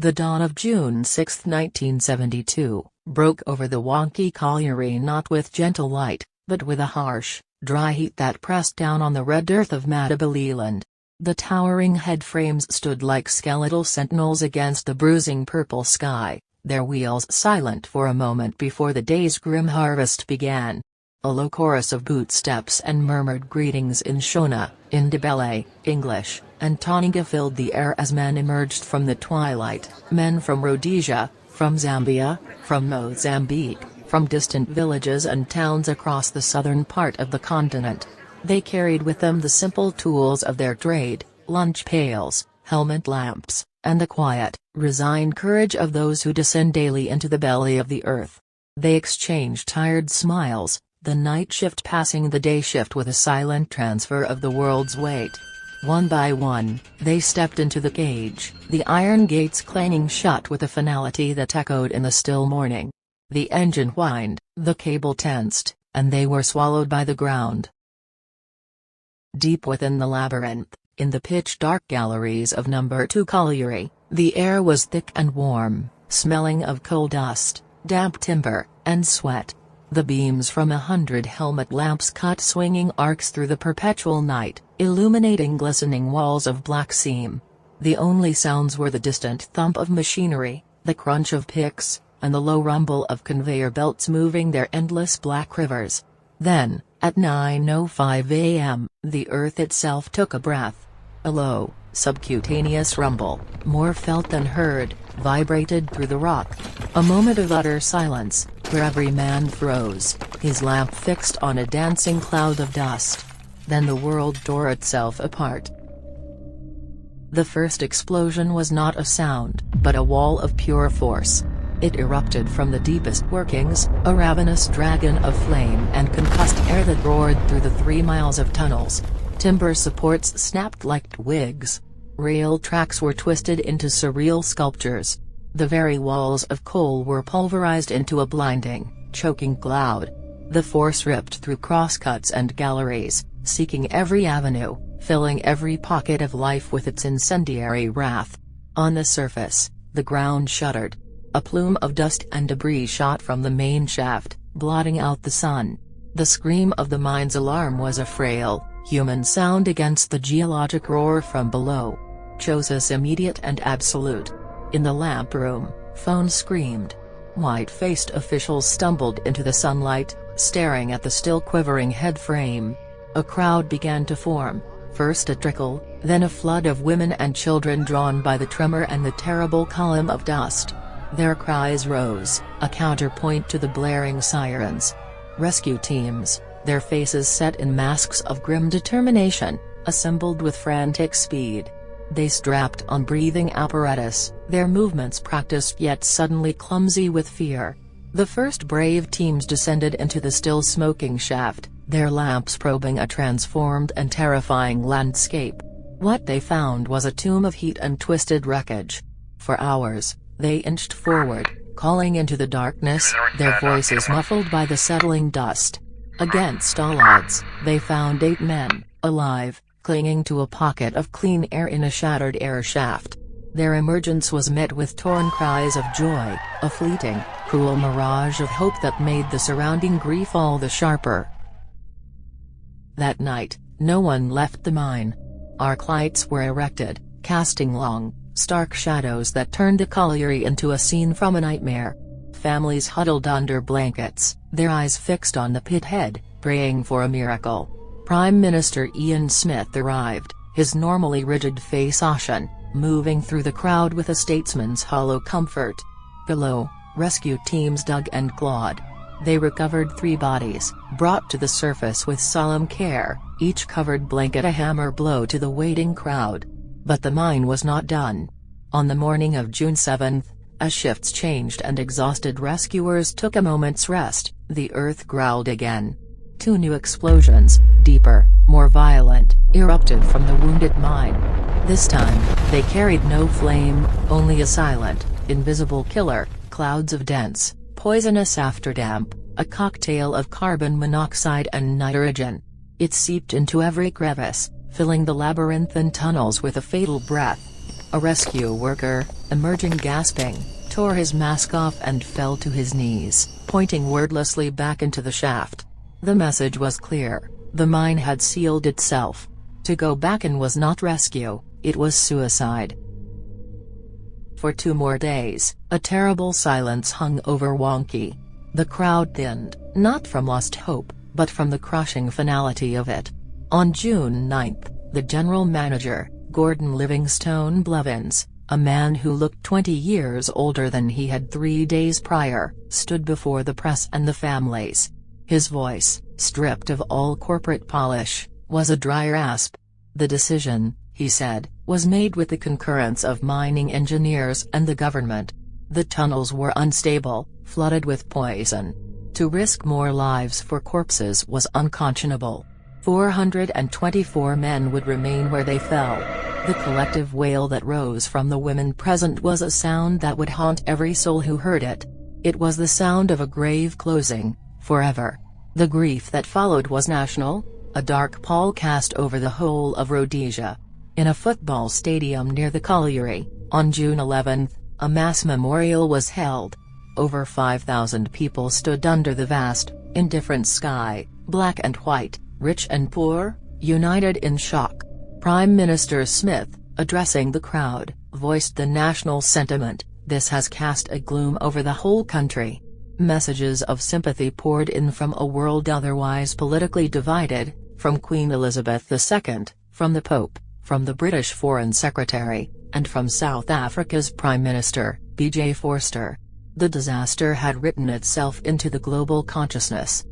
The dawn of June 6, 1972, broke over the Wankie Colliery not with gentle light, but with a harsh, dry heat that pressed down on the red earth of Matabeleland. The towering headframes stood like skeletal sentinels against the bruising purple sky, their wheels silent for a moment before the day's grim harvest began. A low chorus of bootsteps and murmured greetings in Shona, Ndebele, English, and Tonga filled the air as men emerged from the twilight, men from Rhodesia, from Zambia, from Mozambique, from distant villages and towns across the southern part of the continent. They carried with them the simple tools of their trade, lunch pails, helmet lamps, and the quiet, resigned courage of those who descend daily into the belly of the earth. They exchanged tired smiles, the night shift passing the day shift with a silent transfer of the world's weight. One by one, they stepped into the cage, the iron gates clanging shut with a finality that echoed in the still morning. The engine whined, the cable tensed, and they were swallowed by the ground. Deep within the labyrinth, in the pitch-dark galleries of No. 2 Colliery, the air was thick and warm, smelling of coal dust, damp timber, and sweat. The beams from 100 helmet lamps cut swinging arcs through the perpetual night, illuminating glistening walls of black seam. The only sounds were the distant thump of machinery, the crunch of picks, and the low rumble of conveyor belts moving their endless black rivers. Then, at 9:05 a.m., the earth itself took a breath. A low, subcutaneous rumble, more felt than heard, vibrated through the rock. A moment of utter silence, where every man froze, his lamp fixed on a dancing cloud of dust. Then the world tore itself apart. The first explosion was not a sound, but a wall of pure force. It erupted from the deepest workings, a ravenous dragon of flame and concussed air that roared through the 3 miles of tunnels. Timber supports snapped like twigs. Rail tracks were twisted into surreal sculptures. The very walls of coal were pulverized into a blinding, choking cloud. The force ripped through crosscuts and galleries, seeking every avenue, filling every pocket of life with its incendiary wrath. On the surface, the ground shuddered. A plume of dust and debris shot from the main shaft, blotting out the sun. The scream of the mine's alarm was a frail, human sound against the geologic roar from below. Chosis immediate and absolute. In the lamp room, phones screamed. White-faced officials stumbled into the sunlight, staring at the still quivering head frame. A crowd began to form, first a trickle, then a flood of women and children drawn by the tremor and the terrible column of dust. Their cries rose, a counterpoint to the blaring sirens. Rescue teams, their faces set in masks of grim determination, assembled with frantic speed. They strapped on breathing apparatus, their movements practiced yet suddenly clumsy with fear. The first brave teams descended into the still smoking shaft, their lamps probing a transformed and terrifying landscape. What they found was a tomb of heat and twisted wreckage. For hours, they inched forward, calling into the darkness, their voices muffled by the settling dust. Against all odds, they found 8 men, alive, clinging to a pocket of clean air in a shattered air shaft. Their emergence was met with torn cries of joy, a fleeting, cruel mirage of hope that made the surrounding grief all the sharper. That night, no one left the mine. Arc lights were erected, casting long, stark shadows that turned the colliery into a scene from a nightmare. Families huddled under blankets, their eyes fixed on the pit head, praying for a miracle. Prime Minister Ian Smith arrived, his normally rigid face ashen, moving through the crowd with a statesman's hollow comfort. Below, rescue teams dug and clawed. They recovered 3 bodies, brought to the surface with solemn care, each covered blanket a hammer blow to the waiting crowd. But the mine was not done. On the morning of June 7, as shifts changed and exhausted rescuers took a moment's rest, the earth growled again. 2 new explosions, deeper, more violent, erupted from the wounded mine. This time, they carried no flame, only a silent, invisible killer, clouds of dense, poisonous afterdamp, a cocktail of carbon monoxide and nitrogen. It seeped into every crevice, filling the labyrinthine tunnels with a fatal breath. A rescue worker, emerging gasping, tore his mask off and fell to his knees, pointing wordlessly back into the shaft. The message was clear: the mine had sealed itself. To go back in was not rescue, it was suicide. For 2 more days, a terrible silence hung over Wankie. The crowd thinned, not from lost hope, but from the crushing finality of it. On June 9, the general manager, Gordon Livingstone Blevins, a man who looked 20 years older than he had 3 days prior, stood before the press and the families. His voice, stripped of all corporate polish, was a dry rasp. The decision, he said, was made with the concurrence of mining engineers and the government. The tunnels were unstable, flooded with poison. To risk more lives for corpses was unconscionable. 424 men would remain where they fell. The collective wail that rose from the women present was a sound that would haunt every soul who heard it. It was the sound of a grave closing, forever. The grief that followed was national, a dark pall cast over the whole of Rhodesia. In a football stadium near the colliery, on June 11, a mass memorial was held. Over 5,000 people stood under the vast, indifferent sky, black and white, rich and poor, united in shock. Prime Minister Smith, addressing the crowd, voiced the national sentiment: this has cast a gloom over the whole country. Messages of sympathy poured in from a world otherwise politically divided, from Queen Elizabeth II, from the Pope, from the British Foreign Secretary, and from South Africa's Prime Minister, B.J. Vorster. The disaster had written itself into the global consciousness.